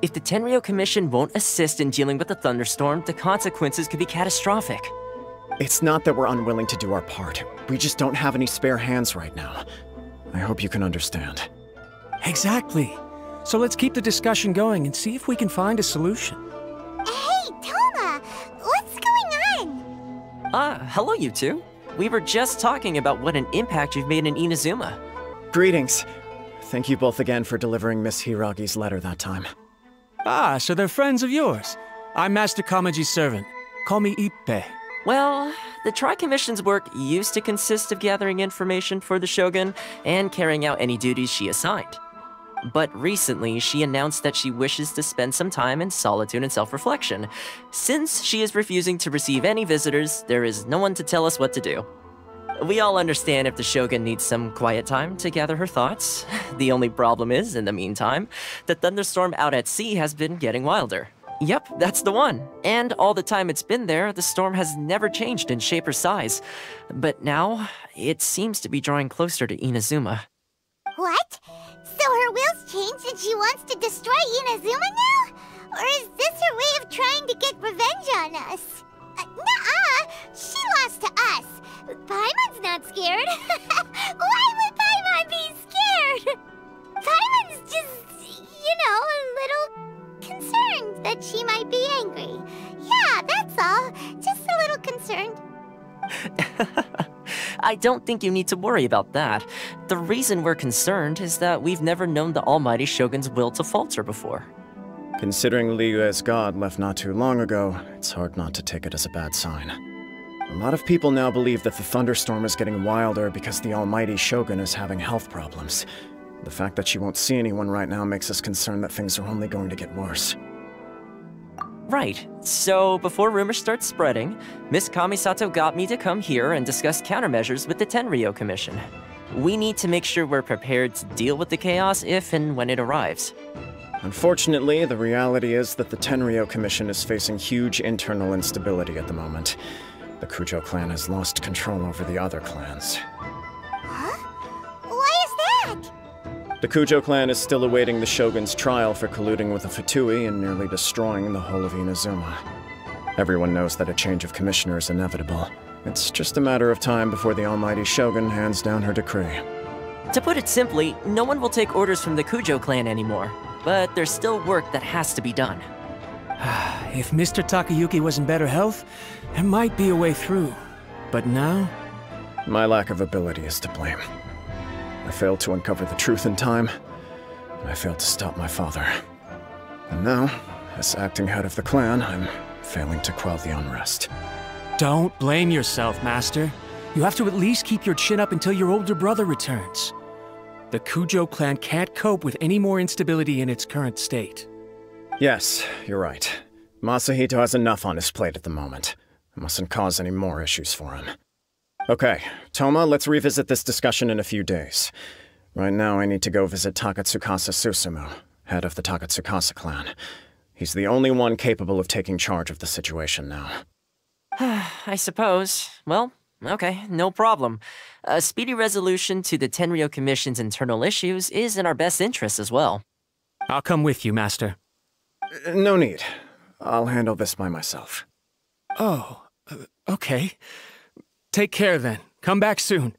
If the Tenryou Commission won't assist in dealing with the thunderstorm, the consequences could be catastrophic. It's not that we're unwilling to do our part. We just don't have any spare hands right now. I hope you can understand. Exactly. So let's keep the discussion going and see if we can find a solution. Hey, Toma! What's going on? Hello you two. We were just talking about what an impact you've made in Inazuma. Greetings. Thank you both again for delivering Miss Hiragi's letter that time. Ah, so they're friends of yours. I'm Master Kamaji's servant. Call me Ippe. Well, the Tri-Commission's work used to consist of gathering information for the Shogun and carrying out any duties she assigned. But recently, she announced that she wishes to spend some time in solitude and self-reflection. Since she is refusing to receive any visitors, there is no one to tell us what to do. We all understand if the Shogun needs some quiet time to gather her thoughts. The only problem is, in the meantime, the thunderstorm out at sea has been getting wilder. Yep, that's the one. And all the time it's been there, the storm has never changed in shape or size. But now, it seems to be drawing closer to Inazuma. What? So her will's changed and she wants to destroy Inazuma now? Or is this her way of trying to get revenge on us? Nuh-uh! She lost to us. Paimon's not scared. Why would Paimon be scared? Paimon's just, a little concerned that she might be angry. Yeah, that's all. Just a little concerned. I don't think you need to worry about that. The reason we're concerned is that we've never known the Almighty Shogun's will to falter before. Considering Liyue's god left not too long ago, it's hard not to take it as a bad sign. A lot of people now believe that the thunderstorm is getting wilder because the Almighty Shogun is having health problems. The fact that she won't see anyone right now makes us concerned that things are only going to get worse. Right. So, before rumors start spreading, Miss Kamisato got me to come here and discuss countermeasures with the Tenryou Commission. We need to make sure we're prepared to deal with the chaos if and when it arrives. Unfortunately, the reality is that the Tenryou Commission is facing huge internal instability at the moment. The Kujo clan has lost control over the other clans. Huh? Why is that? The Kujo clan is still awaiting the Shogun's trial for colluding with the Fatui and nearly destroying the whole of Inazuma. Everyone knows that a change of commissioner is inevitable. It's just a matter of time before the Almighty Shogun hands down her decree. To put it simply, no one will take orders from the Kujo clan anymore. But there's still work that has to be done. If Mr. Takayuki was in better health, there might be a way through. But now? My lack of ability is to blame. I failed to uncover the truth in time, and I failed to stop my father. And now, as acting head of the clan, I'm failing to quell the unrest. Don't blame yourself, Master. You have to at least keep your chin up until your older brother returns. The Kujo clan can't cope with any more instability in its current state. Yes, you're right. Masahito has enough on his plate at the moment. I mustn't cause any more issues for him. Okay, Toma, let's revisit this discussion in a few days. Right now, I need to go visit Takatsukasa Susumu, head of the Takatsukasa clan. He's the only one capable of taking charge of the situation now. I suppose. Well, okay, no problem. A speedy resolution to the Tenryou Commission's internal issues is in our best interest as well. I'll come with you, Master. No need. I'll handle this by myself. Oh, okay. Take care then. Come back soon.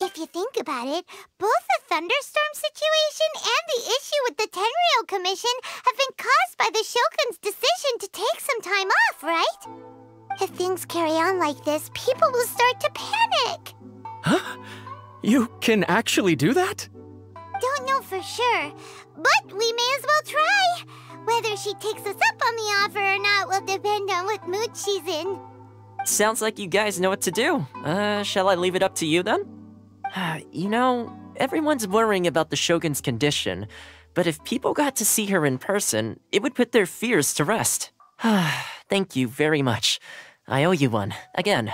If you think about it, both the thunderstorm situation and the issue with the Tenryou Commission have been caused by the Shogun's decision to take some time off, right? If things carry on like this, people will start to panic. Huh? You can actually do that? Don't know for sure, but we may as well try. Whether she takes us up on the offer or not will depend on what mood she's in. Sounds like you guys know what to do. Shall I leave it up to you then? Everyone's worrying about the Shogun's condition, but if people got to see her in person, it would put their fears to rest. Thank you very much. I owe you one, again.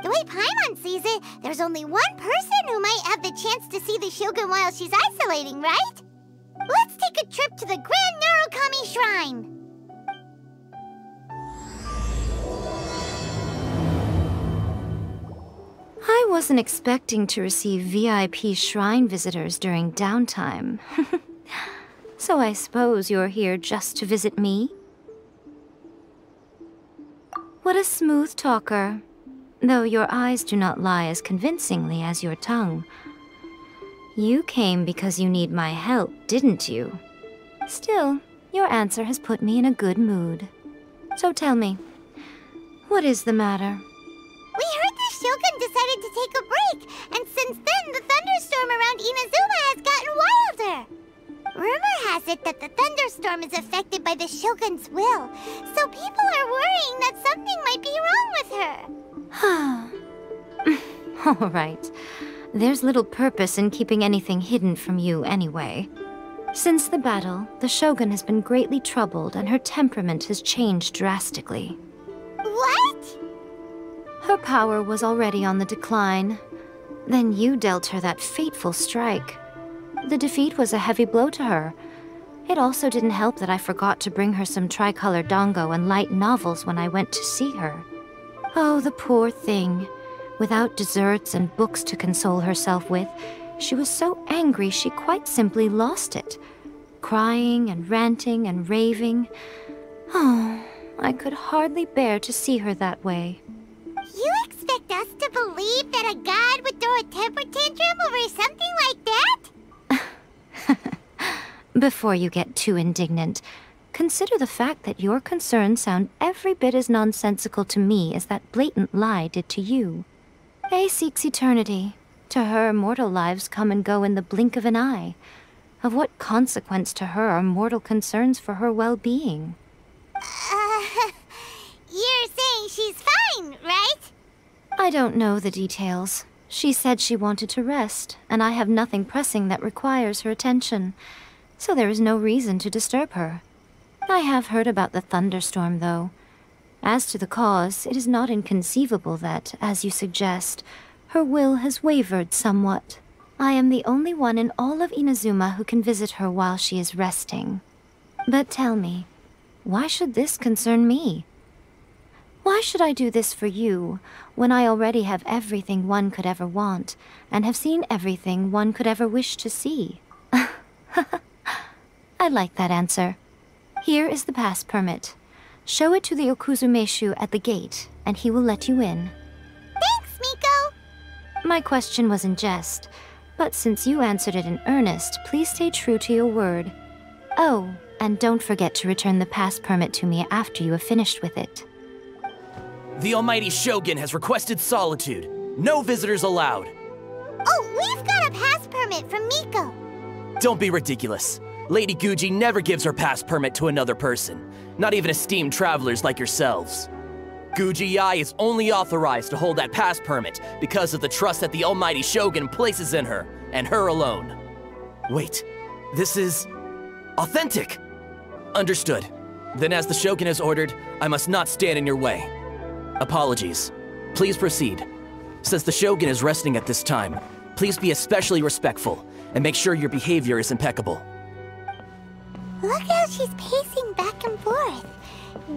The way Paimon sees it, there's only one person who might have the chance to see the Shogun while she's isolating, right? Let's take a trip to the Grand Narukami Shrine! I wasn't expecting to receive VIP shrine visitors during downtime. So I suppose you're here just to visit me? What a smooth talker. Though your eyes do not lie as convincingly as your tongue. You came because you need my help, didn't you? Still, your answer has put me in a good mood. So tell me, what is the matter? We heard the Shogun decided to take a break, and since then the thunderstorm around Inazuma has gotten wilder. Rumor has it that the thunderstorm is affected by the Shogun's will, so people are worrying that something might be wrong with her. All right. There's little purpose in keeping anything hidden from you anyway. Since the battle, the Shogun has been greatly troubled and her temperament has changed drastically. What? Her power was already on the decline. Then you dealt her that fateful strike. The defeat was a heavy blow to her. It also didn't help that I forgot to bring her some tricolor dango and light novels when I went to see her. Oh, the poor thing. Without desserts and books to console herself with, she was so angry she quite simply lost it. Crying and ranting and raving. Oh, I could hardly bear to see her that way. You expect us to believe that a god would throw a temper tantrum over something like that? Before you get too indignant, consider the fact that your concerns sound every bit as nonsensical to me as that blatant lie did to you. A seeks eternity. To her, mortal lives come and go in the blink of an eye. Of what consequence to her are mortal concerns for her well-being? You're saying she's fine, right? I don't know the details. She said she wanted to rest, and I have nothing pressing that requires her attention, so there is no reason to disturb her. I have heard about the thunderstorm, though. As to the cause, it is not inconceivable that, as you suggest, her will has wavered somewhat. I am the only one in all of Inazuma who can visit her while she is resting. But tell me, why should this concern me? Why should I do this for you, when I already have everything one could ever want, and have seen everything one could ever wish to see? I like that answer. Here is the pass permit. Show it to the Okuzumeshu at the gate, and he will let you in. Thanks, Miko! My question was in jest, but since you answered it in earnest, please stay true to your word. Oh, and don't forget to return the pass permit to me after you have finished with it. The almighty Shogun has requested solitude. No visitors allowed. Oh, we've got a pass permit from Miko. Don't be ridiculous. Lady Guji never gives her pass permit to another person, not even esteemed travelers like yourselves. Guji-ai is only authorized to hold that pass permit because of the trust that the almighty Shogun places in her, and her alone. Wait, this is authentic. Understood. Then as the Shogun has ordered, I must not stand in your way. Apologies. Please proceed. Since the Shogun is resting at this time, please be especially respectful and make sure your behavior is impeccable. Look how she's pacing back and forth.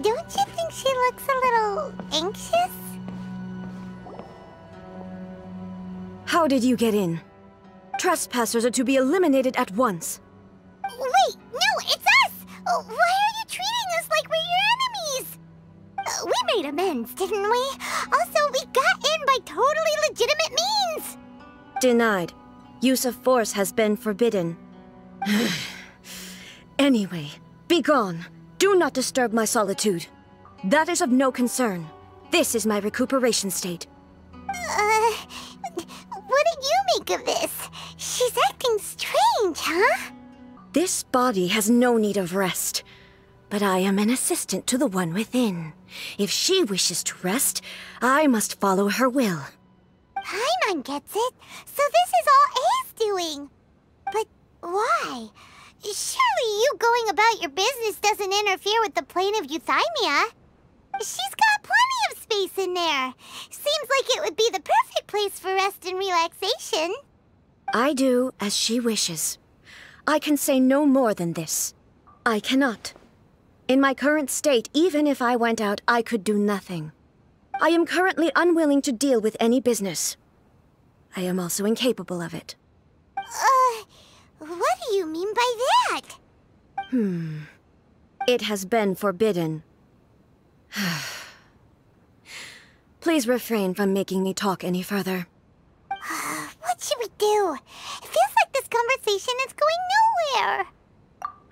Don't you think she looks a little anxious? How did you get in? Trespassers are to be eliminated at once. Wait, no, it's us! Why are you treating us like we're your enemies? We made amends, didn't we? Also, we got in by totally legitimate means! Denied. Use of force has been forbidden. Anyway, be gone. Do not disturb my solitude. That is of no concern. This is my recuperation state. What did you make of this? She's acting strange, huh? This body has no need of rest. But I am an assistant to the one within. If she wishes to rest, I must follow her will. Paimon gets it. So this is all A's doing. But why? Surely you going about your business doesn't interfere with the plane of euthymia. She's got plenty of space in there. Seems like it would be the perfect place for rest and relaxation. I do as she wishes. I can say no more than this. I cannot. In my current state, even if I went out, I could do nothing. I am currently unwilling to deal with any business. I am also incapable of it. What do you mean by that? It has been forbidden. Please refrain from making me talk any further. What should we do? It feels like this conversation is going nowhere.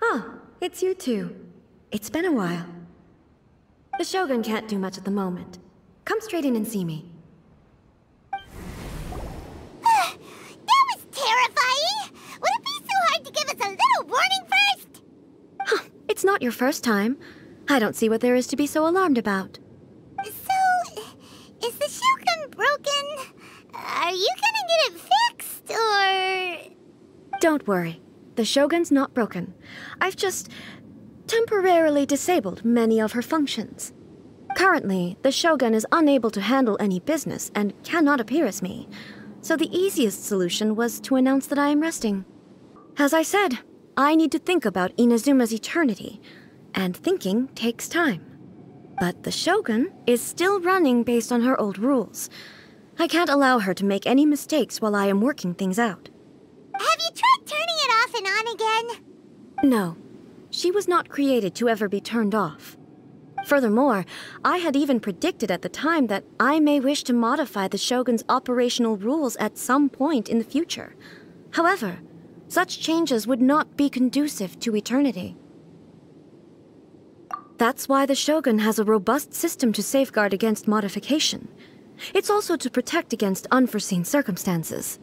Ah, it's you two. It's been a while. The Shogun can't do much at the moment. Come straight in and see me. That was terrifying! Would it be so hard to give us a little warning first? It's not your first time. I don't see what there is to be so alarmed about. So, is the Shogun broken? Are you gonna get it fixed, or...? Don't worry. The Shogun's not broken. I've just temporarily disabled many of her functions. Currently, the Shogun is unable to handle any business and cannot appear as me. So the easiest solution was to announce that I am resting. As I said, I need to think about Inazuma's eternity, and thinking takes time. But the Shogun is still running based on her old rules. I can't allow her to make any mistakes while I am working things out. Have you tried turning it off and on again? No. She was not created to ever be turned off. Furthermore, I had even predicted at the time that I may wish to modify the Shogun's operational rules at some point in the future. However, such changes would not be conducive to eternity. That's why the Shogun has a robust system to safeguard against modification. It's also to protect against unforeseen circumstances.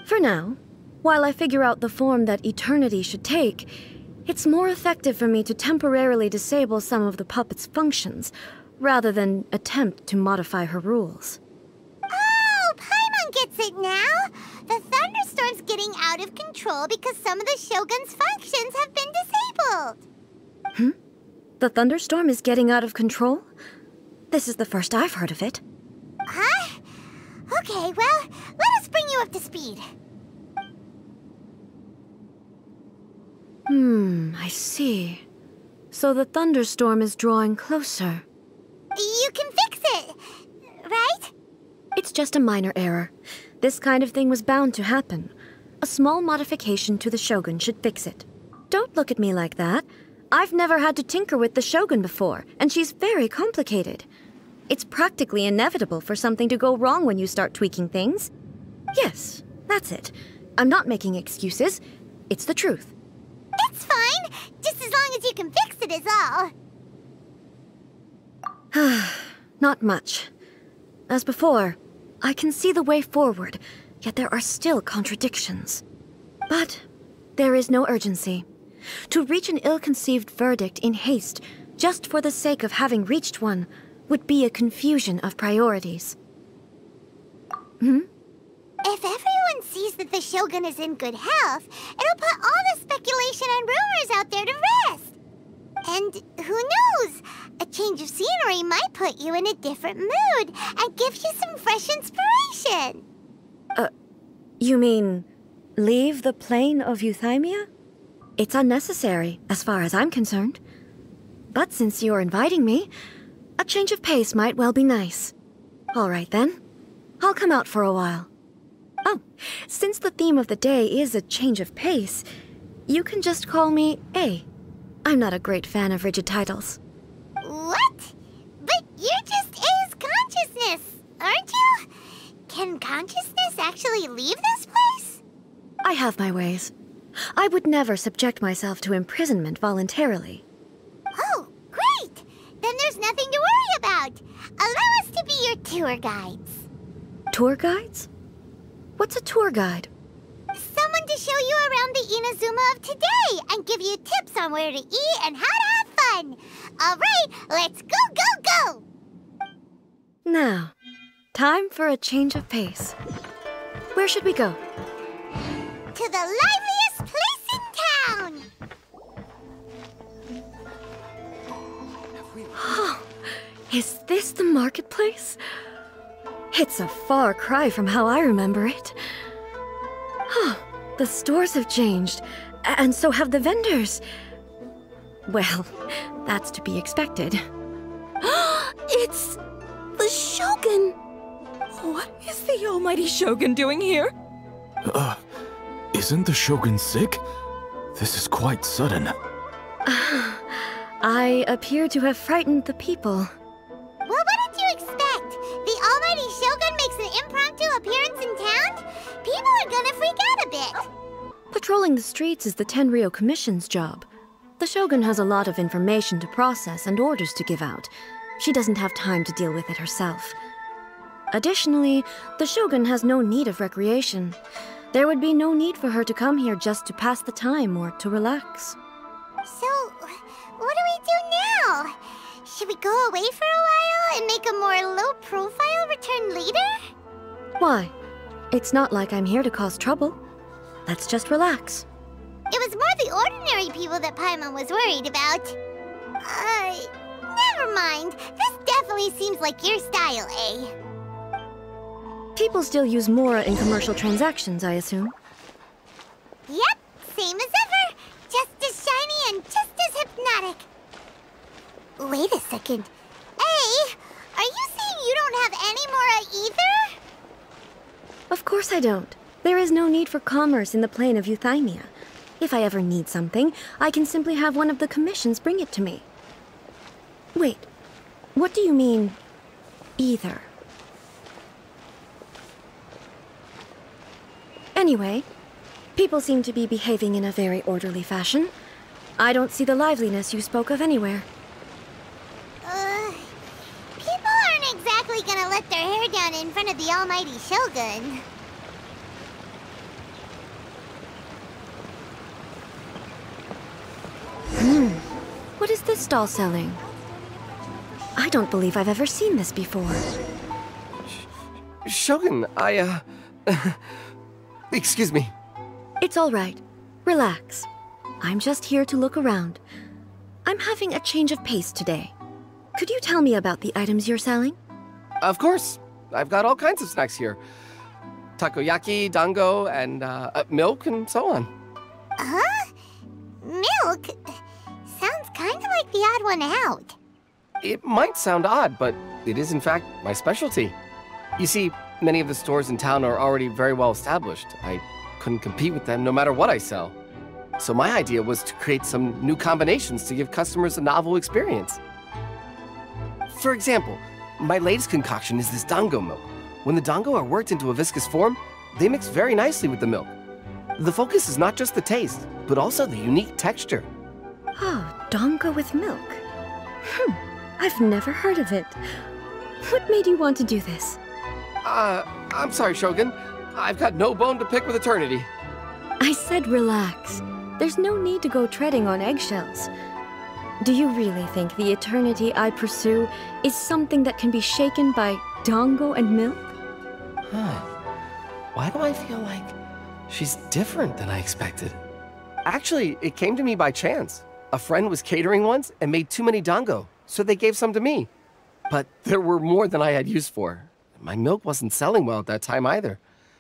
For now, while I figure out the form that eternity should take, it's more effective for me to temporarily disable some of the puppet's functions, rather than attempt to modify her rules. Oh, Paimon gets it now! The thunderstorm's getting out of control because some of the Shogun's functions have been disabled! The thunderstorm is getting out of control? This is the first I've heard of it. Huh? Okay, well, let us bring you up to speed. I see. So the thunderstorm is drawing closer. You can fix it, right? It's just a minor error. This kind of thing was bound to happen. A small modification to the Shogun should fix it. Don't look at me like that. I've never had to tinker with the Shogun before, and she's very complicated. It's practically inevitable for something to go wrong when you start tweaking things. Yes, that's it. I'm not making excuses. It's the truth. It's fine, just as long as you can fix it is all. Not much. As before, I can see the way forward, yet there are still contradictions. But there is no urgency. To reach an ill-conceived verdict in haste, just for the sake of having reached one, would be a confusion of priorities. If everyone sees that the Shogun is in good health, it'll put all the speculation and rumors out there to rest. And who knows? A change of scenery might put you in a different mood and give you some fresh inspiration. You mean, leave the plane of euthymia? It's unnecessary, as far as I'm concerned. But since you're inviting me, a change of pace might well be nice. All right then. I'll come out for a while. Oh, since the theme of the day is a change of pace, you can just call me A. I'm not a great fan of rigid titles. What? But you're just A's consciousness, aren't you? Can consciousness actually leave this place? I have my ways. I would never subject myself to imprisonment voluntarily. Oh, great! Then there's nothing to worry about. Allow us to be your tour guides. Tour guides? What's a tour guide? Someone to show you around the Inazuma of today and give you tips on where to eat and how to have fun. All right, let's go, go, go! Now, time for a change of pace. Where should we go? To the liveliest place in town! Is this the marketplace? It's a far cry from how I remember it. The stores have changed, and so have the vendors. Well, that's to be expected. It's the Shogun! What is the almighty Shogun doing here? Isn't the Shogun sick? This is quite sudden. I appear to have frightened the people. Well, what did you expect? The almighty Shogun makes an impromptu appearance in town? People are gonna freak out a bit. Patrolling the streets is the Tenryou Commission's job. The Shogun has a lot of information to process and orders to give out. She doesn't have time to deal with it herself. Additionally, the Shogun has no need of recreation. There would be no need for her to come here just to pass the time or to relax. So, what do we do now? Should we go away for a while and make a more low-profile return later? Why? It's not like I'm here to cause trouble. Let's just relax. It was more the ordinary people that Paimon was worried about. Never mind. This definitely seems like your style, eh? People still use Mora in commercial transactions, I assume. Yep, same as ever. Just as shiny and just as hypnotic. Wait a second. Hey, are you saying you don't have any Mora either? Of course I don't. There is no need for commerce in the plane of Euthymia. If I ever need something, I can simply have one of the commissions bring it to me. Wait, what do you mean, either? Anyway, people seem to be behaving in a very orderly fashion. I don't see the liveliness you spoke of anywhere. People aren't exactly gonna let their hair down in front of the almighty Shogun. What is this stall selling? I don't believe I've ever seen this before. Shogun, excuse me. It's all right. Relax. I'm just here to look around. I'm having a change of pace today. Could you tell me about the items you're selling? Of course. I've got all kinds of snacks here. Takoyaki, dango, and milk, and so on. Huh? Milk? Sounds kind of like the odd one out. It might sound odd, but it is in fact my specialty. You see, many of the stores in town are already very well established. I couldn't compete with them no matter what I sell. So my idea was to create some new combinations to give customers a novel experience. For example, my latest concoction is this dango milk. When the dango are worked into a viscous form, they mix very nicely with the milk. The focus is not just the taste, but also the unique texture. Oh, dango with milk. I've never heard of it. What made you want to do this? I'm sorry, Shogun. I've got no bone to pick with eternity. I said relax. There's no need to go treading on eggshells. Do you really think the eternity I pursue is something that can be shaken by dango and milk? Why do I feel like she's different than I expected? Actually, it came to me by chance. A friend was catering once and made too many dango, so they gave some to me. But there were more than I had use for. My milk wasn't selling well at that time either,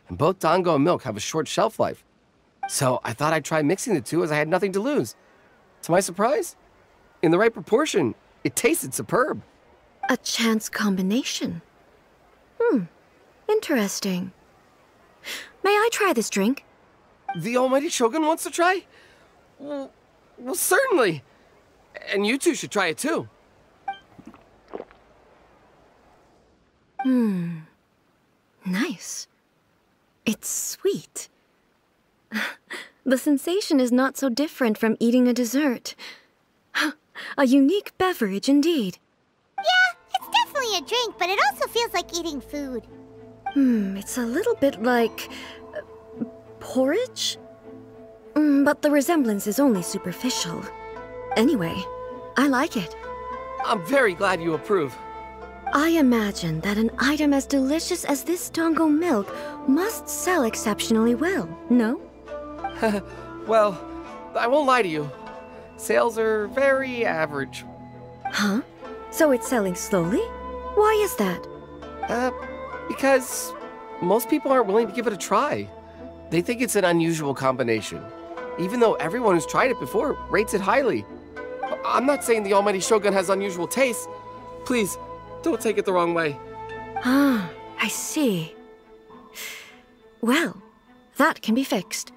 and both dango and milk have a short shelf life. So I thought I'd try mixing the two as I had nothing to lose. To my surprise, in the right proportion, it tasted superb. A chance combination. Interesting. May I try this drink? The almighty Shogun wants to try? Well, certainly. And you two should try it too. Nice. It's sweet. The sensation is not so different from eating a dessert. A unique beverage indeed. Yeah, it's definitely a drink, but it also feels like eating food. It's a little bit like porridge? But the resemblance is only superficial. Anyway, I like it. I'm very glad you approve. I imagine that an item as delicious as this dango milk must sell exceptionally well, no? Well, I won't lie to you. Sales are very average. Huh? So it's selling slowly? Why is that? Because most people aren't willing to give it a try. They think it's an unusual combination, even though everyone who's tried it before rates it highly. I'm not saying the almighty Shogun has unusual tastes. Please, don't take it the wrong way. I see. Well, that can be fixed.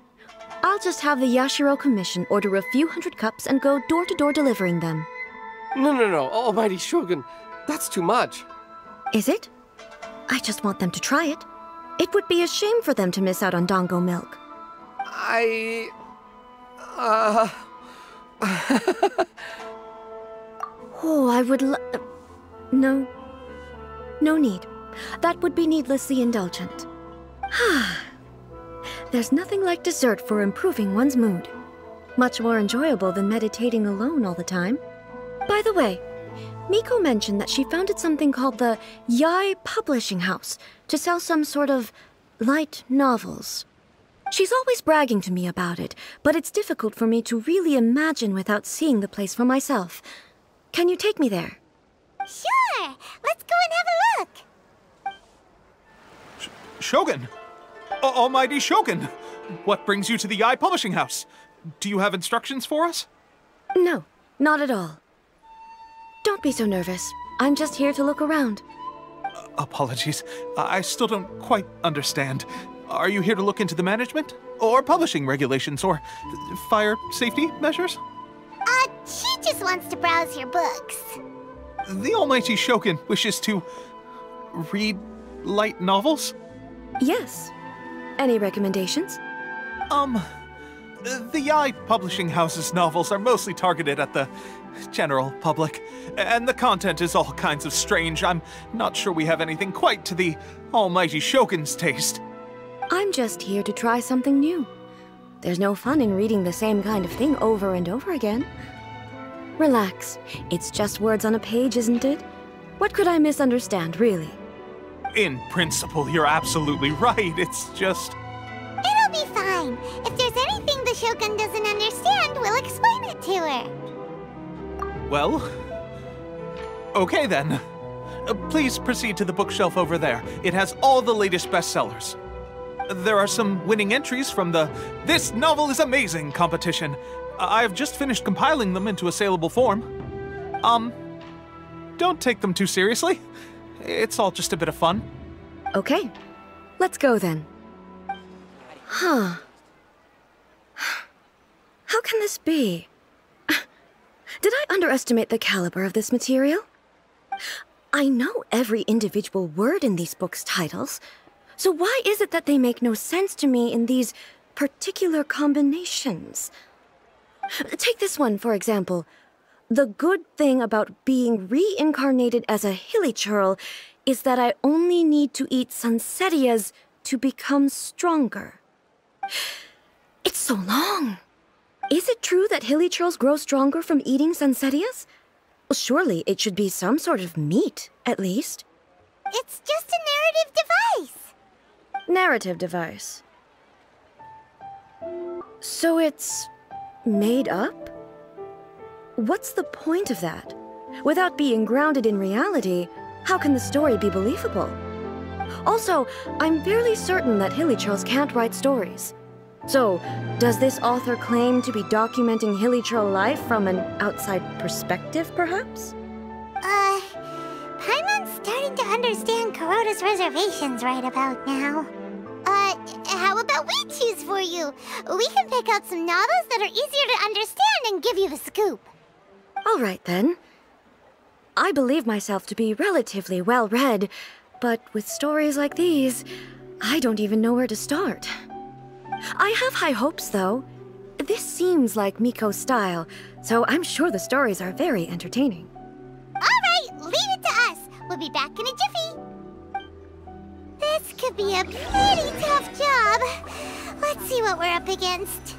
I'll just have the Yashiro Commission order a few hundred cups and go door-to-door delivering them. No, Almighty Shogun. That's too much. Is it? I just want them to try it. It would be a shame for them to miss out on Dango milk. Oh, I would No. No need. That would be needlessly indulgent. There's nothing like dessert for improving one's mood. Much more enjoyable than meditating alone all the time. By the way, Miko mentioned that she founded something called the Yai Publishing House to sell some sort of light novels. She's always bragging to me about it, but it's difficult for me to really imagine without seeing the place for myself. Can you take me there? Sure! Let's go and have a look! Shogun! Almighty Shogun! What brings you to the Yai Publishing House? Do you have instructions for us? No, not at all. Don't be so nervous. I'm just here to look around. Apologies. I still don't quite understand. Are you here to look into the management? Or publishing regulations? Or fire safety measures? She just wants to browse your books. The Almighty Shogun wishes to read light novels? Yes. Any recommendations? The Yai Publishing House's novels are mostly targeted at the general public, and the content is all kinds of strange. I'm not sure we have anything quite to the Almighty Shogun's taste. I'm just here to try something new. There's no fun in reading the same kind of thing over and over again. Relax. It's just words on a page, isn't it? What could I misunderstand, really? In principle, you're absolutely right. It's just... It'll be fine. If there's anything the Shogun doesn't understand, we'll explain it to her. Well... okay then. Please proceed to the bookshelf over there. It has all the latest bestsellers. There are some winning entries from the This Novel is Amazing competition. I've just finished compiling them into a saleable form. Don't take them too seriously. It's all just a bit of fun. Okay. Let's go then. Huh. How can this be? Did I underestimate the caliber of this material? I know every individual word in these books' titles, so why is it that they make no sense to me in these particular combinations? Take this one, for example. The good thing about being reincarnated as a hilly churl is that I only need to eat sunsettias to become stronger. It's so long. Is it true that hilly churls grow stronger from eating sunsettias? Well, surely it should be some sort of meat, at least. It's just a narrative device. Narrative device. So it's made up? What's the point of that? Without being grounded in reality, how can the story be believable? Also, I'm fairly certain that hilly churls can't write stories. So, does this author claim to be documenting hilly churl life from an outside perspective, perhaps? Paimon's starting to understand Kuroda's reservations right about now. How about we choose for you? We can pick out some novels that are easier to understand and give you the scoop. All right, then. I believe myself to be relatively well-read, but with stories like these, I don't even know where to start. I have high hopes, though. This seems like Miko's style, so I'm sure the stories are very entertaining. All right, leave it to us. We'll be back in a jiffy. This could be a pretty tough job. Let's see what we're up against.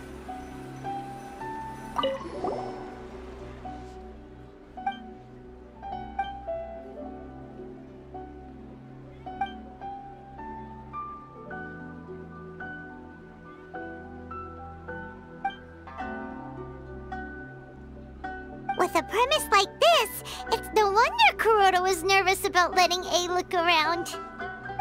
With a premise like this, it's no wonder Kuroda was nervous about letting A look around.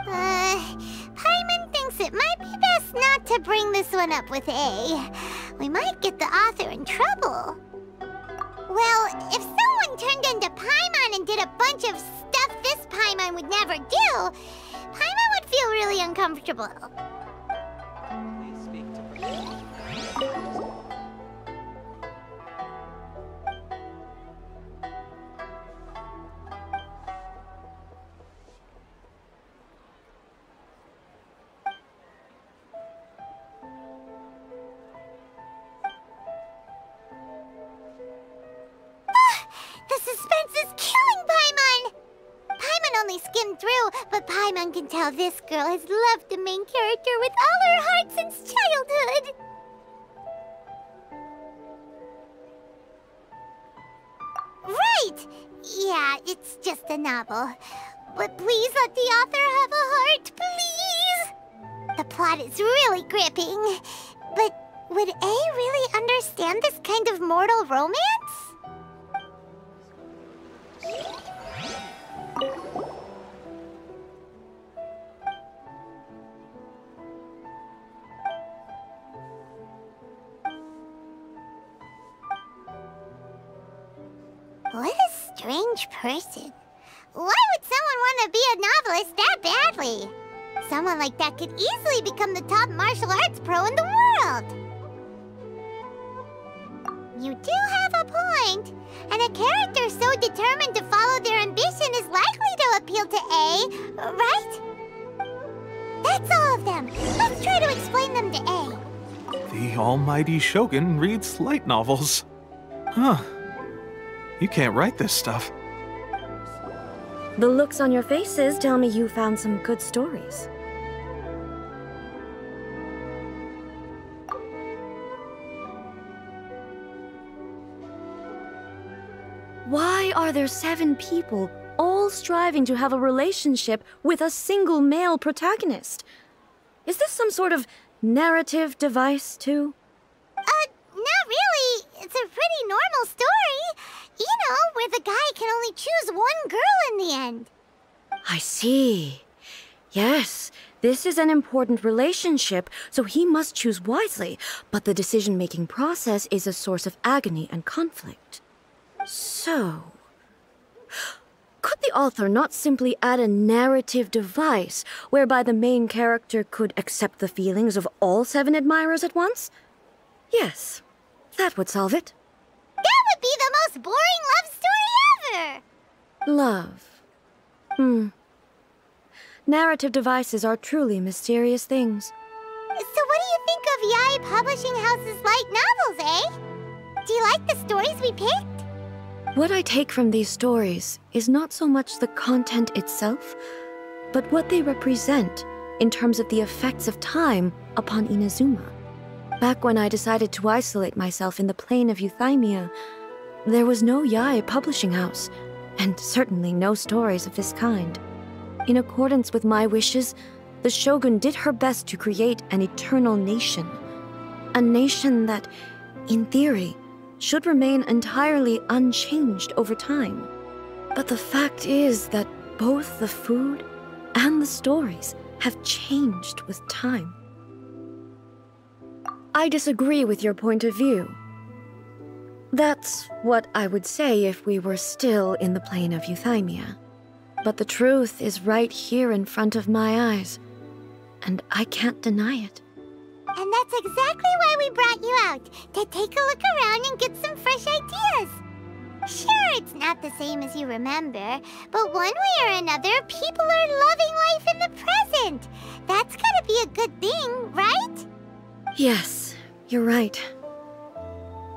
Paimon thinks it might be best not to bring this one up with A. We might get the author in trouble. Well, if someone turned into Paimon and did a bunch of stuff this Paimon would never do, Paimon would feel really uncomfortable. The suspense is killing Paimon! Paimon only skimmed through, but Paimon can tell this girl has loved the main character with all her heart since childhood. Right! Yeah, it's just a novel. But please let the author have a heart, please! The plot is really gripping. But would A really understand this kind of mortal romance? What a strange person. Why would someone want to be a novelist that badly? Someone like that could easily become the top martial arts pro in the world. You do have a point. And a character so determined to follow their ambition is likely to appeal to A, right? That's all of them. Let's try to explain them to A. The almighty Shogun reads light novels. Huh. You can't write this stuff. The looks on your faces tell me you found some good stories. Why are there 7 people all striving to have a relationship with a single male protagonist? Is this some sort of narrative device, too? Not really. It's a pretty normal story. You know, where the guy can only choose one girl in the end. I see. Yes, this is an important relationship, so he must choose wisely, but the decision-making process is a source of agony and conflict. So, could the author not simply add a narrative device whereby the main character could accept the feelings of all 7 admirers at once? Yes, that would solve it. That would be the most boring love story ever! Love. Narrative devices are truly mysterious things. So what do you think of Yae Publishing House's light novels, eh? Do you like the stories we picked? What I take from these stories is not so much the content itself, but what they represent in terms of the effects of time upon Inazuma. Back when I decided to isolate myself in the plane of Euthymia, there was no Yae Publishing House, and certainly no stories of this kind. In accordance with my wishes, the Shogun did her best to create an eternal nation. A nation that, in theory, should remain entirely unchanged over time. But the fact is that both the food and the stories have changed with time. I disagree with your point of view. That's what I would say if we were still in the plane of Euthymia. But the truth is right here in front of my eyes, and I can't deny it. And that's exactly why we brought you out, to take a look around and get some fresh ideas. Sure, it's not the same as you remember, but one way or another, people are loving life in the present. That's gotta be a good thing, right? Yes, you're right.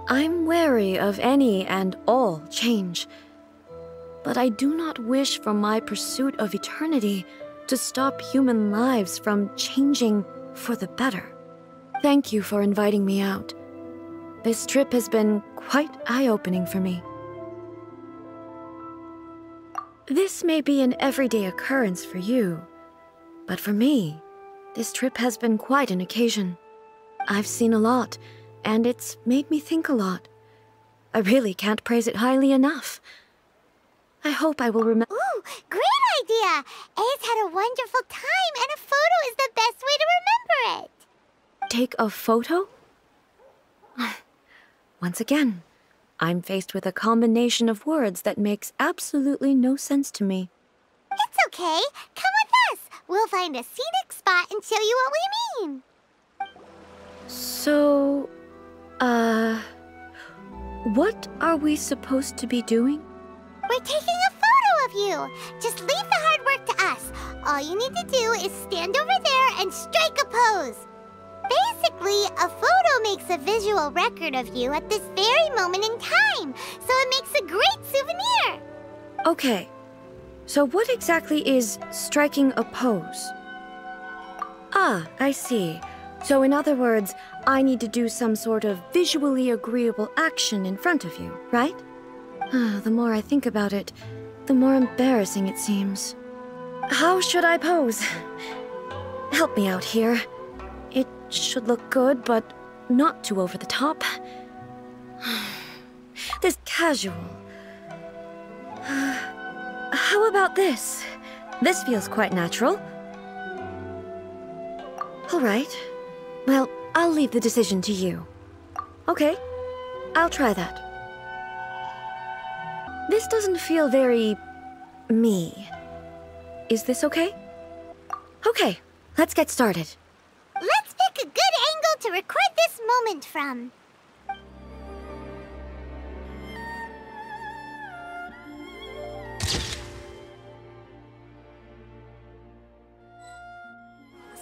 I'm wary of any and all change, but I do not wish for my pursuit of eternity to stop human lives from changing for the better. Thank you for inviting me out. This trip has been quite eye-opening for me. This may be an everyday occurrence for you, but for me, this trip has been quite an occasion. I've seen a lot, and it's made me think a lot. I really can't praise it highly enough. I hope I will remember. Ooh, great idea! A's had a wonderful time, and a photo is the best way to remember it. Take a photo? Once again, I'm faced with a combination of words that makes absolutely no sense to me. It's okay. Come with us. We'll find a scenic spot and show you what we mean. So, what are we supposed to be doing? We're taking a photo of you. Just leave the hard work to us. All you need to do is stand over there and strike a pose. Faye's Basically, a photo makes a visual record of you at this very moment in time, so it makes a great souvenir. Okay, so what exactly is striking a pose? Ah, I see. So in other words, I need to do some sort of visually agreeable action in front of you, right? The more I think about it, the more embarrassing it seems. How should I pose? Help me out here. It should look good, but not too over the top. This casual. How about this? This feels quite natural. All right. Well, I'll leave the decision to you. Okay, I'll try that. This doesn't feel very... me. Is this okay? Okay, let's get started. Let's pick a good angle to record this moment from.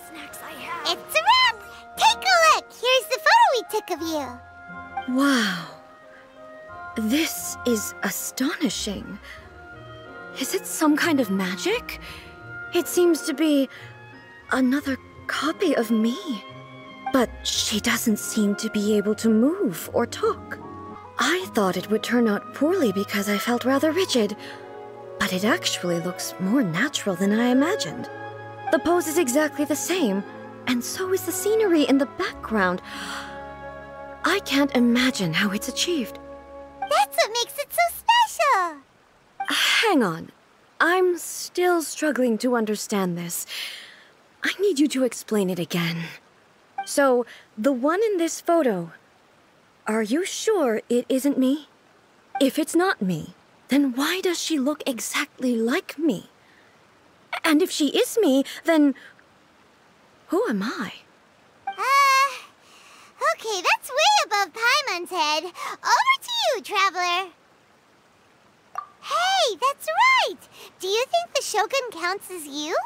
Snacks I have. It's a wrap! Take a look! Here's the photo we took of you. Wow. This is astonishing. Is it some kind of magic? It seems to be another copy of me. But she doesn't seem to be able to move or talk. I thought it would turn out poorly because I felt rather rigid, but it actually looks more natural than I imagined. The pose is exactly the same, and so is the scenery in the background. I can't imagine how it's achieved. That's what makes it so special! Hang on. I'm still struggling to understand this. I need you to explain it again. So, the one in this photo, are you sure it isn't me? If it's not me, then why does she look exactly like me? And if she is me, then who am I? Okay, that's way above Paimon's head. Over to you, Traveler. Hey, that's right! Do you think the Shogun counts as you?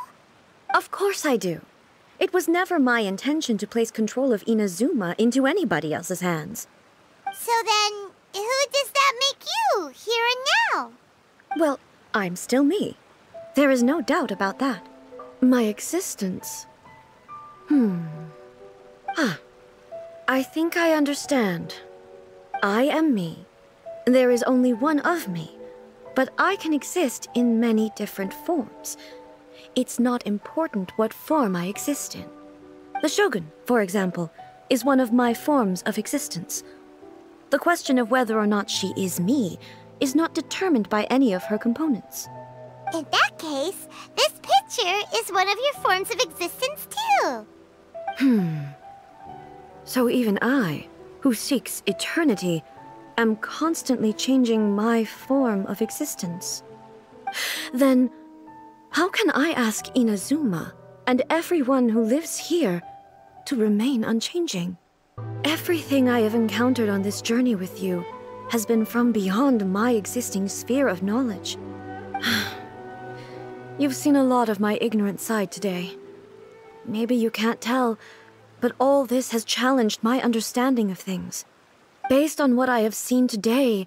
Of course I do. It was never my intention to place control of Inazuma into anybody else's hands. So then, who does that make you, here and now? Well, I'm still me. There is no doubt about that. My existence... I think I understand. I am me. There is only one of me, but I can exist in many different forms. It's not important what form I exist in. The Shogun, for example, is one of my forms of existence. The question of whether or not she is me is not determined by any of her components. In that case, this picture is one of your forms of existence too. So even I, who seeks eternity, am constantly changing my form of existence. Then, how can I ask Inazuma and everyone who lives here to remain unchanging? Everything I have encountered on this journey with you has been from beyond my existing sphere of knowledge. You've seen a lot of my ignorant side today. Maybe you can't tell, but all this has challenged my understanding of things. Based on what I have seen today,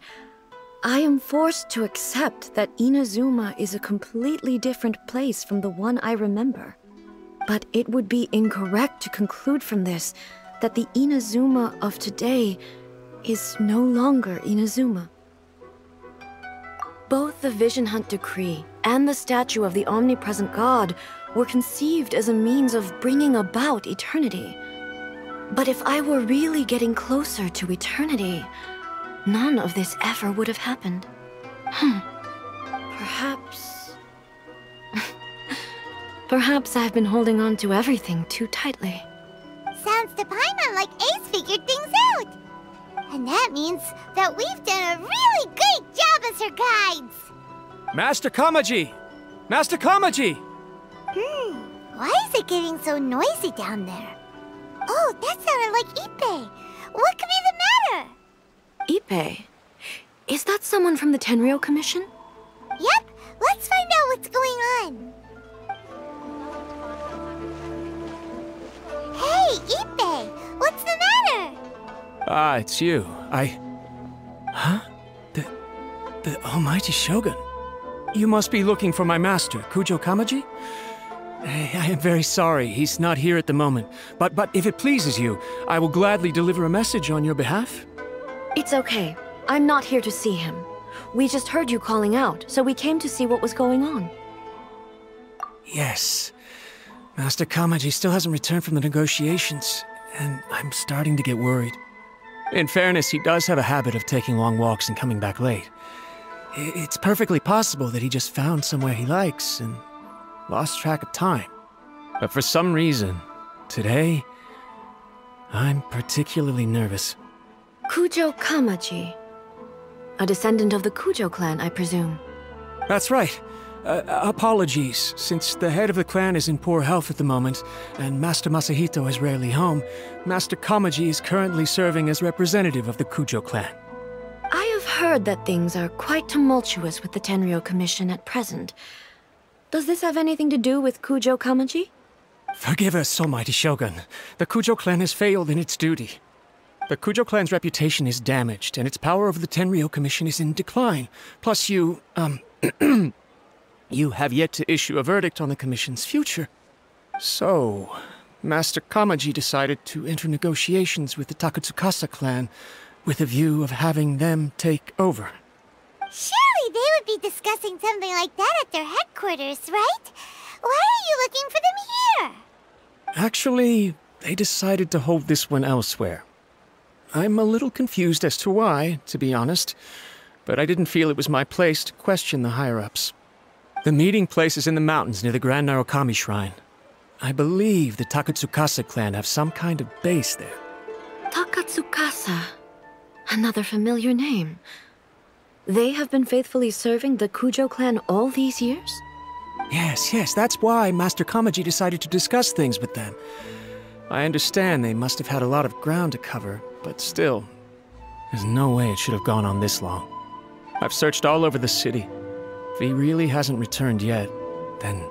I am forced to accept that Inazuma is a completely different place from the one I remember. But it would be incorrect to conclude from this that the Inazuma of today is no longer Inazuma. Both the Vision Hunt Decree and the statue of the omnipresent God were conceived as a means of bringing about eternity. But if I were really getting closer to eternity, none of this ever would have happened. Perhaps... Perhaps I've been holding on to everything too tightly. Sounds to Paimon like Ace figured things out. And that means that we've done a really great job as her guides. Master Kamaji! Master Kamaji! Why is it getting so noisy down there? Oh, that sounded like Ippei. What could be the matter? Ippei? Is that someone from the Tenryou Commission? Yep, let's find out what's going on. Hey, Ippei, Ah, it's you. Huh? The almighty Shogun. You must be looking for my master, Kujo Kamaji? I am very sorry, he's not here at the moment. But if it pleases you, I will gladly deliver a message on your behalf. It's okay. I'm not here to see him. We just heard you calling out, so we came to see what was going on. Yes. Master Kamaji still hasn't returned from the negotiations, and I'm starting to get worried. In fairness, he does have a habit of taking long walks and coming back late. It's perfectly possible that he just found somewhere he likes and lost track of time. But for some reason, today, I'm particularly nervous. Kujo Kamaji. A descendant of the Kujo clan, I presume. That's right. Apologies, since the head of the clan is in poor health at the moment, and Master Masahito is rarely home, Master Kamaji is currently serving as representative of the Kujo clan. I have heard that things are quite tumultuous with the Tenryo Commission at present. Does this have anything to do with Kujo Kamaji? Forgive us, almighty Shogun. The Kujo clan has failed in its duty. The Kujo clan's reputation is damaged, and its power over the Tenryo Commission is in decline. Plus you have yet to issue a verdict on the Commission's future. So, Master Kamaji decided to enter negotiations with the Takatsukasa clan with a view of having them take over. Surely they would be discussing something like that at their headquarters, right? Why are you looking for them here? Actually, they decided to hold this one elsewhere. I'm a little confused as to why, to be honest, but I didn't feel it was my place to question the higher-ups. The meeting place is in the mountains near the Grand Narukami Shrine. I believe the Takatsukasa clan have some kind of base there. Takatsukasa. Another familiar name. They have been faithfully serving the Kujo clan all these years? Yes, that's why Master Kamaji decided to discuss things with them. I understand they must have had a lot of ground to cover, but still, there's no way it should have gone on this long. I've searched all over the city. If he really hasn't returned yet, then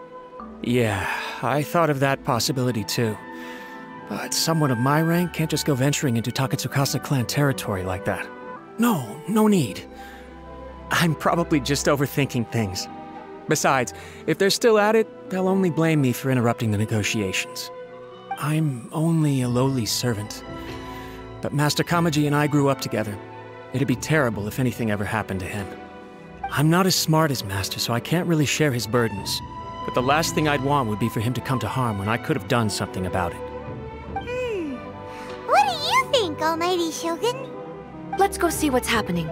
yeah, I thought of that possibility too. But someone of my rank can't just go venturing into Takatsukasa clan territory like that. No need. I'm probably just overthinking things. Besides, if they're still at it, they'll only blame me for interrupting the negotiations. I'm only a lowly servant. But Master Kamaji and I grew up together. It'd be terrible if anything ever happened to him. I'm not as smart as Master, so I can't really share his burdens. But the last thing I'd want would be for him to come to harm when I could have done something about it. What do you think, Almighty Shogun? Let's go see what's happening.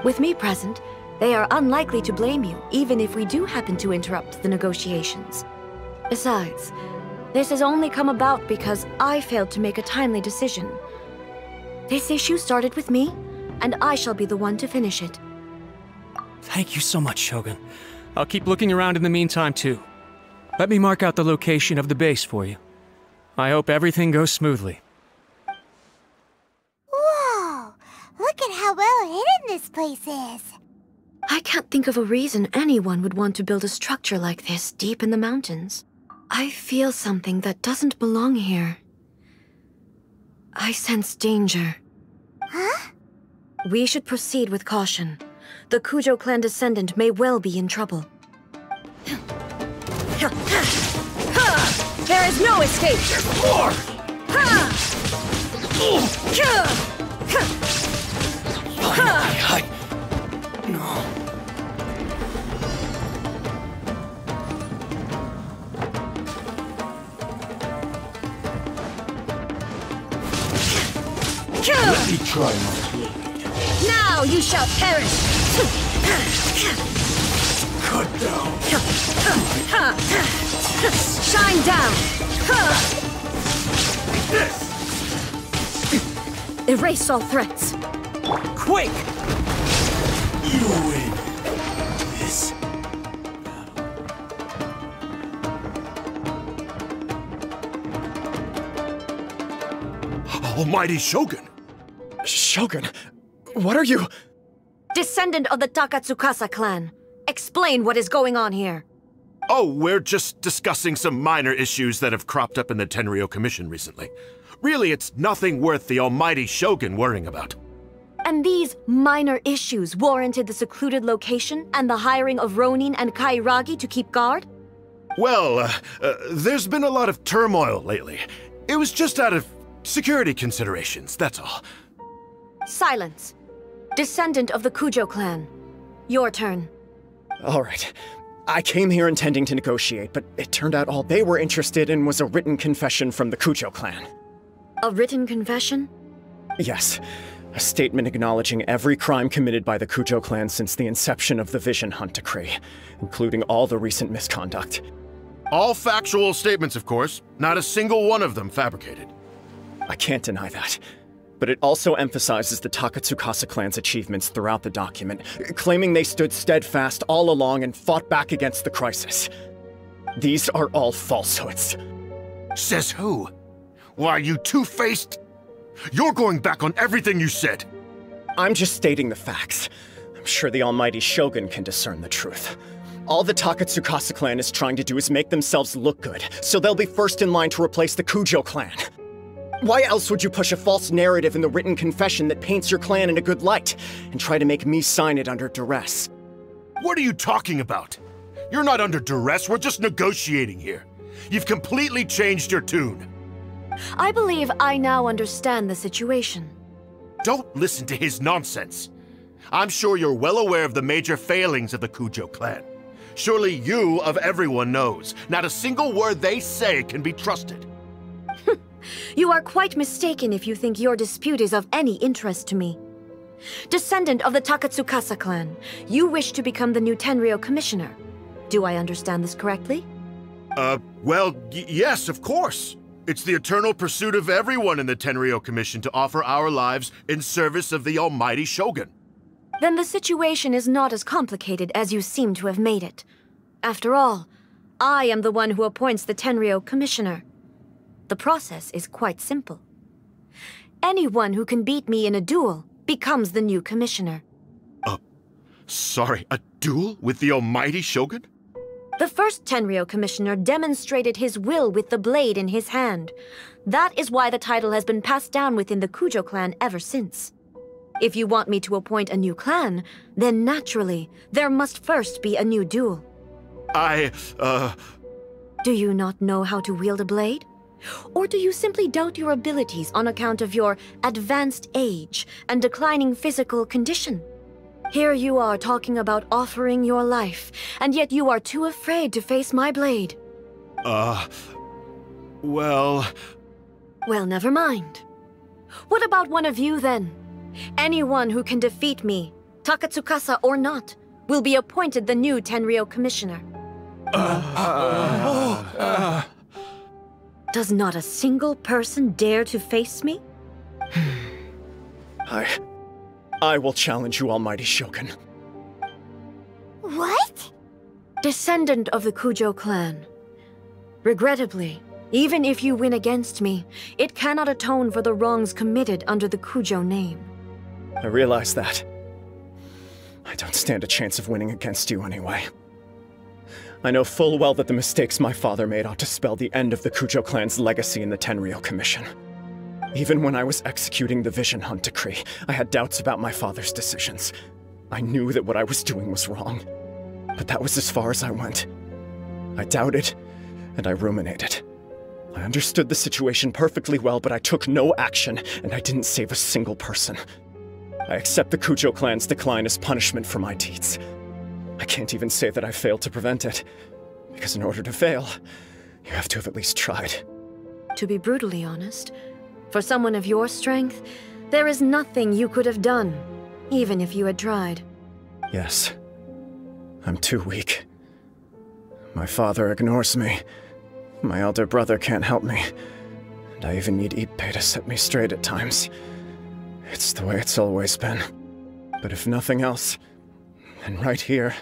With me present, they are unlikely to blame you, even if we do happen to interrupt the negotiations. Besides, this has only come about because I failed to make a timely decision. This issue started with me, and I shall be the one to finish it. Thank you so much, Shogun. I'll keep looking around in the meantime, too. Let me mark out the location of the base for you. I hope everything goes smoothly. Whoa! Look at how well hidden this place is. I can't think of a reason anyone would want to build a structure like this deep in the mountains. I feel something that doesn't belong here. I sense danger. Huh? We should proceed with caution. The Kujo clan descendant may well be in trouble. There is no escape! There's more! No. Let me try my blade. Now you shall perish! Cut down. Shine down! This! Erase all threats. Quick! You win. This. Almighty Shogun! Shogun, what are you? Descendant of the Takatsukasa clan. Explain what is going on here. Oh, we're just discussing some minor issues that have cropped up in the Tenryo Commission recently. Really, it's nothing worth the almighty Shogun worrying about. And these minor issues warranted the secluded location and the hiring of Ronin and Kairagi to keep guard? Well, there's been a lot of turmoil lately. It was just out of security considerations, that's all. Silence. Descendant of the Kujo clan. Your turn. All right. I came here intending to negotiate, but it turned out all they were interested in was a written confession from the Kujo clan. A written confession? Yes. A statement acknowledging every crime committed by the Kujo clan since the inception of the Vision Hunt Decree, including all the recent misconduct. All factual statements, of course. Not a single one of them fabricated. I can't deny that. But it also emphasizes the Takatsukasa clan's achievements throughout the document, claiming they stood steadfast all along and fought back against the crisis. These are all falsehoods. Says who? Why, are you two-faced? You're going back on everything you said. I'm just stating the facts. I'm sure the almighty Shogun can discern the truth. All the Takatsukasa clan is trying to do is make themselves look good, so they'll be first in line to replace the Kujo clan. Why else would you push a false narrative in the written confession that paints your clan in a good light, and try to make me sign it under duress? What are you talking about? You're not under duress, we're just negotiating here. You've completely changed your tune. I believe I now understand the situation. Don't listen to his nonsense. I'm sure you're well aware of the major failings of the Kujo clan. Surely you, of everyone, knows. Not a single word they say can be trusted. You are quite mistaken if you think your dispute is of any interest to me. Descendant of the Takatsukasa clan, you wish to become the new Tenryou commissioner. Do I understand this correctly? Well, yes, of course. It's the eternal pursuit of everyone in the Tenryou Commission to offer our lives in service of the almighty Shogun. Then the situation is not as complicated as you seem to have made it. After all, I am the one who appoints the Tenryou commissioner. The process is quite simple. Anyone who can beat me in a duel becomes the new commissioner. Sorry, a duel with the almighty Shogun? The first Tenryou commissioner demonstrated his will with the blade in his hand. That is why the title has been passed down within the Kujo clan ever since. If you want me to appoint a new clan, then naturally, there must first be a new duel. Do you not know how to wield a blade? Or do you simply doubt your abilities on account of your advanced age and declining physical condition? Here you are talking about offering your life, and yet you are too afraid to face my blade. Well, never mind. What about one of you, then? Anyone who can defeat me, Takatsukasa or not, will be appointed the new Tenryou commissioner. Does not a single person dare to face me? I will challenge you, almighty Shogun. What? Descendant of the Kujo clan. Regrettably, even if you win against me, it cannot atone for the wrongs committed under the Kujo name. I realize that. I don't stand a chance of winning against you anyway. I know full well that the mistakes my father made ought to spell the end of the Kujo clan's legacy in the Tenryou Commission. Even when I was executing the Vision Hunt Decree, I had doubts about my father's decisions. I knew that what I was doing was wrong. But that was as far as I went. I doubted, and I ruminated. I understood the situation perfectly well, but I took no action, and I didn't save a single person. I accept the Kujo clan's decline as punishment for my deeds. I can't even say that I failed to prevent it, because in order to fail, you have to have at least tried. To be brutally honest, for someone of your strength, there is nothing you could have done, even if you had tried. Yes. I'm too weak. My father ignores me. My elder brother can't help me. And I even need Ippei to set me straight at times. It's the way it's always been. But if nothing else, then right here,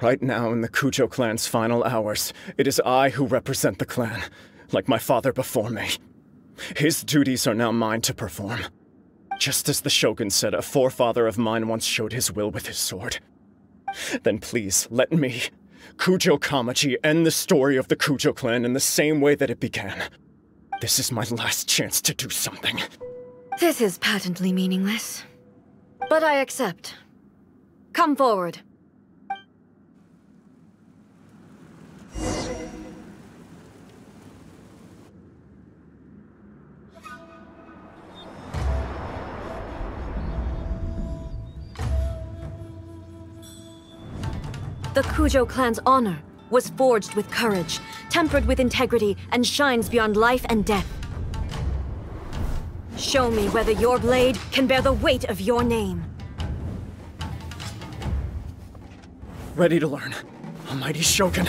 right now in the Kujo clan's final hours, it is I who represent the clan, like my father before me. His duties are now mine to perform. Just as the Shogun said, a forefather of mine once showed his will with his sword. Then please, let me, Kujo Kamaji, end the story of the Kujo clan in the same way that it began. This is my last chance to do something. This is patently meaningless. But I accept. Come forward. The Kujo clan's honor was forged with courage, tempered with integrity, and shines beyond life and death. Show me whether your blade can bear the weight of your name. Ready to learn. Almighty Shogun.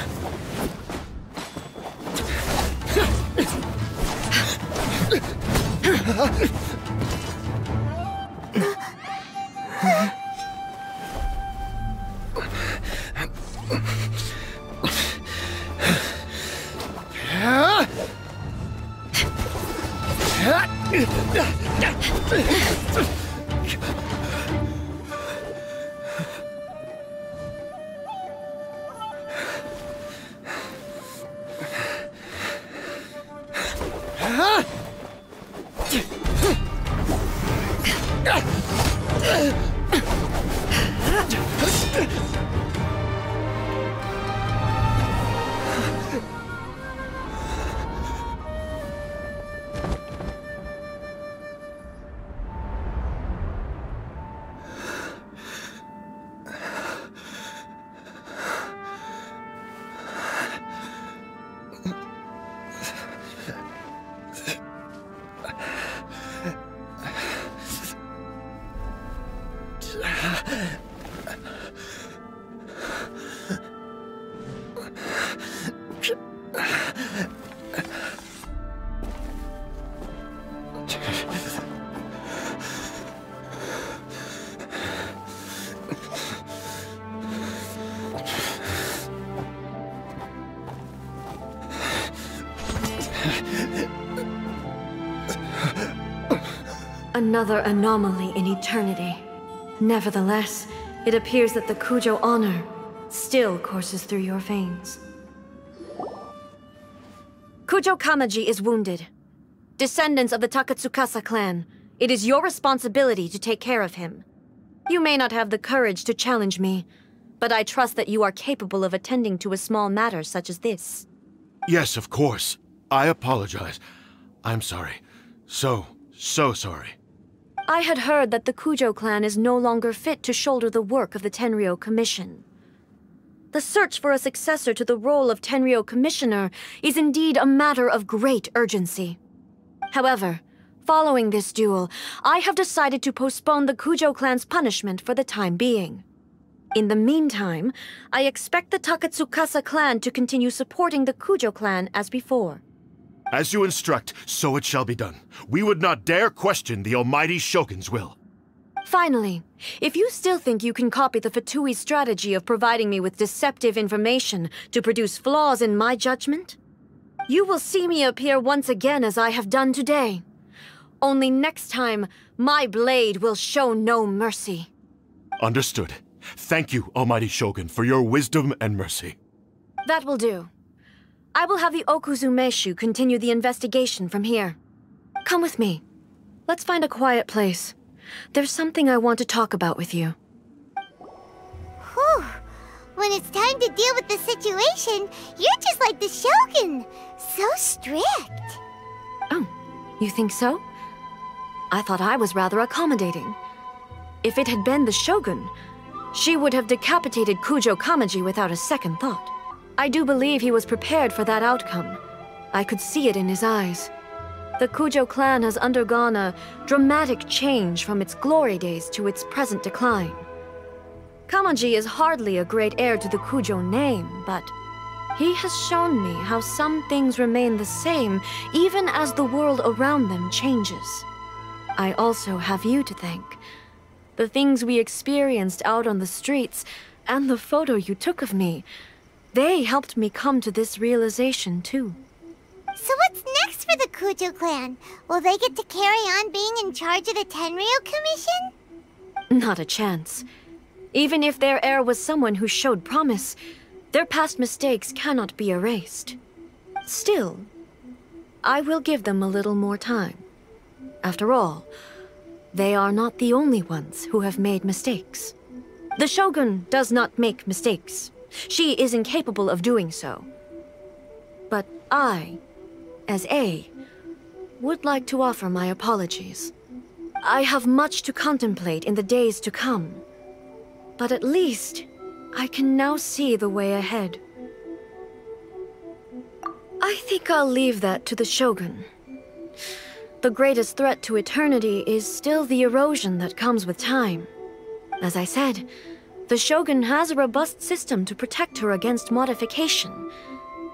Another anomaly in eternity. Nevertheless, it appears that the Kujo honor still courses through your veins. Kujo Kamaji is wounded. Descendants of the Takatsukasa clan, it is your responsibility to take care of him. You may not have the courage to challenge me, but I trust that you are capable of attending to a small matter such as this. Yes, of course. I apologize. I'm sorry. So sorry. I had heard that the Kujo clan is no longer fit to shoulder the work of the Tenryou Commission. The search for a successor to the role of Tenryou Commissioner is indeed a matter of great urgency. However, following this duel, I have decided to postpone the Kujo clan's punishment for the time being. In the meantime, I expect the Takatsukasa clan to continue supporting the Kujo clan as before. As you instruct, so it shall be done. We would not dare question the Almighty Shogun's will. Finally, if you still think you can copy the Fatui's strategy of providing me with deceptive information to produce flaws in my judgment, you will see me appear once again as I have done today. Only next time, my blade will show no mercy. Understood. Thank you, Almighty Shogun, for your wisdom and mercy. That will do. I will have the Okuzumeshu continue the investigation from here. Come with me. Let's find a quiet place. There's something I want to talk about with you. Whew. When it's time to deal with the situation, you're just like the Shogun. So strict. Oh, you think so? I thought I was rather accommodating. If it had been the Shogun, she would have decapitated Kujo Kamaji without a second thought. I do believe he was prepared for that outcome. I could see it in his eyes. The Kujo clan has undergone a dramatic change from its glory days to its present decline. Kamaji is hardly a great heir to the Kujo name, but he has shown me how some things remain the same even as the world around them changes. I also have you to thank. The things we experienced out on the streets, and the photo you took of me, they helped me come to this realization too. So what's next for the Kujo clan? Will they get to carry on being in charge of the Tenryou Commission? Not a chance. Even if their heir was someone who showed promise, their past mistakes cannot be erased. Still, I will give them a little more time. After all, they are not the only ones who have made mistakes. The Shogun does not make mistakes. She is incapable of doing so. But I, as A, would like to offer my apologies. I have much to contemplate in the days to come, but at least I can now see the way ahead. I think I'll leave that to the Shogun. The greatest threat to eternity is still the erosion that comes with time. As I said, the Shogun has a robust system to protect her against modification.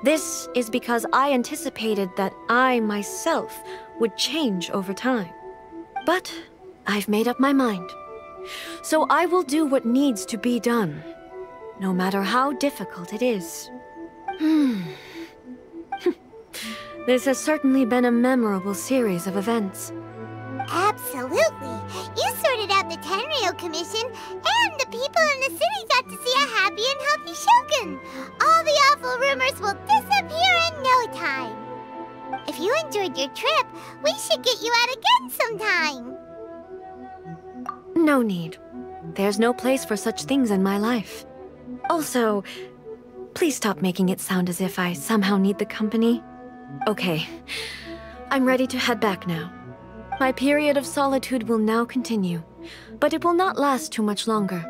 This is because I anticipated that I myself would change over time. But I've made up my mind. So I will do what needs to be done, no matter how difficult it is. This has certainly been a memorable series of events. Absolutely. You sorted out the Tenryo Commission, and the people in the city got to see a happy and healthy Shogun. All the awful rumors will disappear in no time. If you enjoyed your trip, we should get you out again sometime. No need. There's no place for such things in my life. Also, please stop making it sound as if I somehow need the company. Okay, I'm ready to head back now. My period of solitude will now continue, but it will not last too much longer.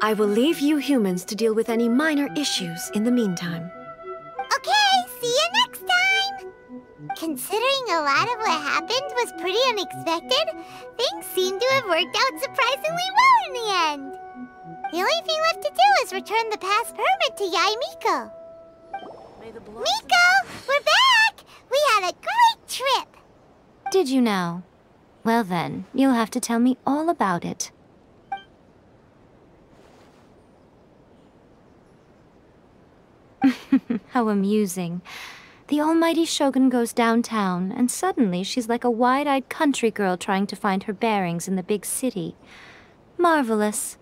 I will leave you humans to deal with any minor issues in the meantime. Okay, see you next time! Considering a lot of what happened was pretty unexpected, things seem to have worked out surprisingly well in the end. The only thing left to do is return the pass permit to Yae Miko. Miko, we're back! We had a great trip! Did you now? Well then, you'll have to tell me all about it. How amusing. The almighty Shogun goes downtown, and suddenly she's like a wide-eyed country girl trying to find her bearings in the big city. Marvelous.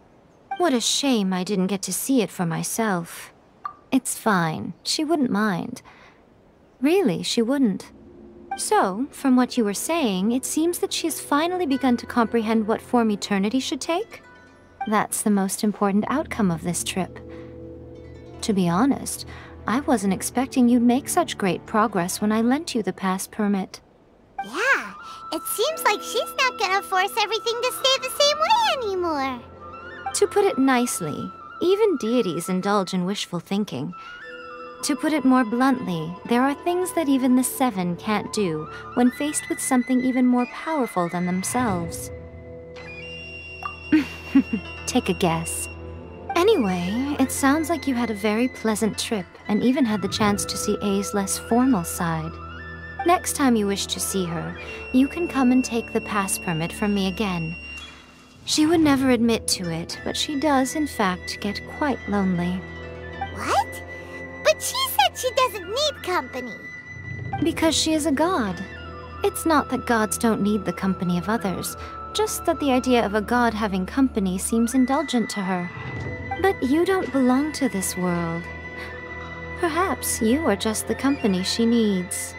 What a shame I didn't get to see it for myself. It's fine. She wouldn't mind. Really, she wouldn't. So, from what you were saying, it seems that she has finally begun to comprehend what form eternity should take? That's the most important outcome of this trip. To be honest, I wasn't expecting you'd make such great progress when I lent you the pass permit. Yeah, it seems like she's not gonna force everything to stay the same way anymore. To put it nicely, even deities indulge in wishful thinking. To put it more bluntly, there are things that even the Seven can't do when faced with something even more powerful than themselves. Take a guess. Anyway, it sounds like you had a very pleasant trip and even had the chance to see A's less formal side. Next time you wish to see her, you can come and take the pass permit from me again. She would never admit to it, but she does, in fact, get quite lonely. What? But she said she doesn't need company. Because she is a god. It's not that gods don't need the company of others, just that the idea of a god having company seems indulgent to her. But you don't belong to this world. Perhaps you are just the company she needs.